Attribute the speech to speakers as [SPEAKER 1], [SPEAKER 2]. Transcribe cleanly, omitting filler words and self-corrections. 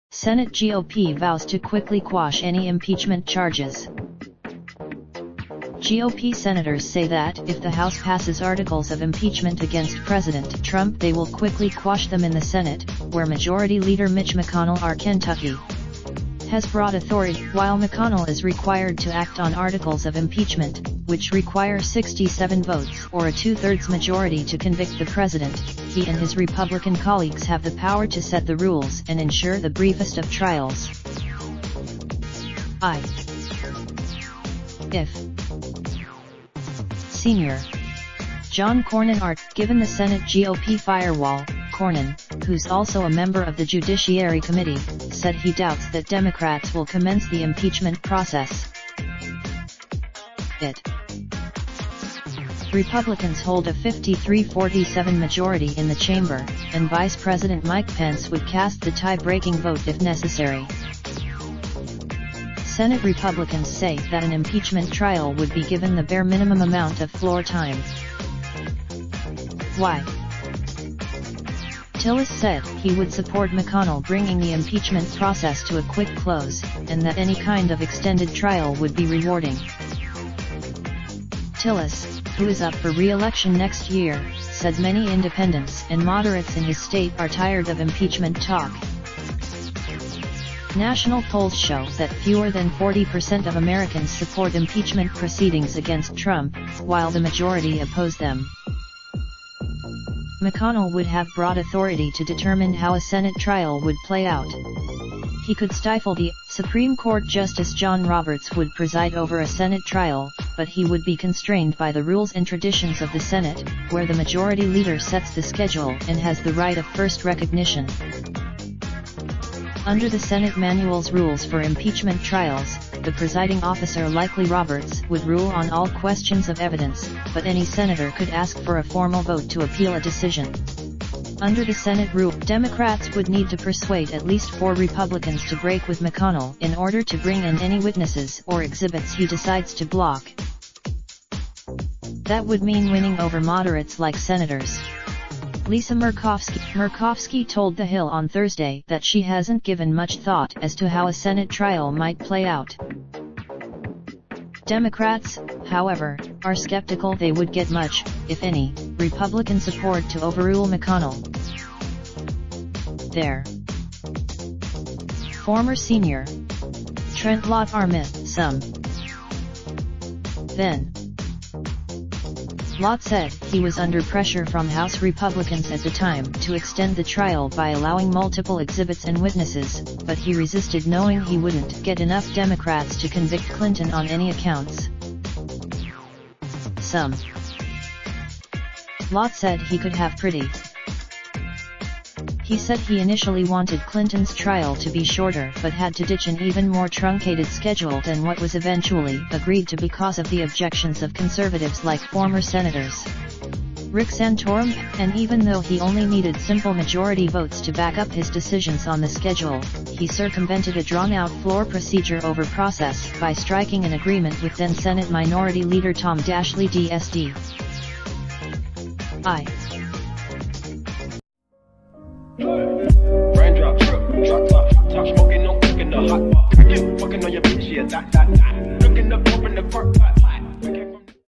[SPEAKER 1] Senate GOP vows to quickly quash any impeachment charges. GOP senators say that if the House passes articles of impeachment against President Trump, they will quickly quash them in the Senate, where Majority Leader Mitch McConnell of Kentucky has broad authority, while McConnell is required to act on articles of impeachment, which require 67 votes or a two-thirds majority to convict the president. He and his Republican colleagues have the power to set the rules and ensure the briefest of trials. If Senior John Cornyn are given the Senate GOP firewall, Cornyn, who's also a member of the Judiciary Committee, said he doubts that Democrats will commence the impeachment process. Republicans hold a 53-47 majority in the chamber, and Vice President Mike Pence would cast the tie-breaking vote if necessary. Senate Republicans say that an impeachment trial would be given the bare minimum amount of floor time. Why? Tillis said he would support McConnell bringing the impeachment process to a quick close, and that any kind of extended trial would be rewarding. Tillis, who is up for re-election next year, said many independents and moderates in his state are tired of impeachment talk. National polls show that fewer than 40% of Americans support impeachment proceedings against Trump, while the majority oppose them. McConnell would have broad authority to determine how a Senate trial would play out. He could stifle the Supreme Court Justice John Roberts would preside over a Senate trial, but he would be constrained by the rules and traditions of the Senate, where the majority leader sets the schedule and has the right of first recognition. Under the Senate manual's rules for impeachment trials, the presiding officer, likely Roberts, would rule on all questions of evidence, but any senator could ask for a formal vote to appeal a decision. Under the Senate rule, Democrats would need to persuade at least 4 Republicans to break with McConnell in order to bring in any witnesses or exhibits he decides to block. That would mean winning over moderates like senators. Lisa Murkowski told The Hill on Thursday that she hasn't given much thought as to how a Senate trial might play out. Democrats, however, are skeptical they would get much, if any, Republican support to overrule McConnell. Their former senior Trent Lott some. Then Lott said he was under pressure from House Republicans at the time to extend the trial by allowing multiple exhibits and witnesses, but he resisted knowing he wouldn't get enough Democrats to convict Clinton on any accounts. Lott said he could have pretty. He said he initially wanted Clinton's trial to be shorter but had to ditch an even more truncated schedule than what was eventually agreed to because of the objections of conservatives like former senators Rick Santorum, and even though he only needed simple majority votes to back up his decisions on the schedule, he circumvented a drawn-out floor procedure over process by striking an agreement with then Senate Minority Leader Tom Daschle DSD.
[SPEAKER 2] Raindrop, drop top, smoking, no cooking the hot pot. Fucking on your bitch, yeah, that. Looking up, open the park pot.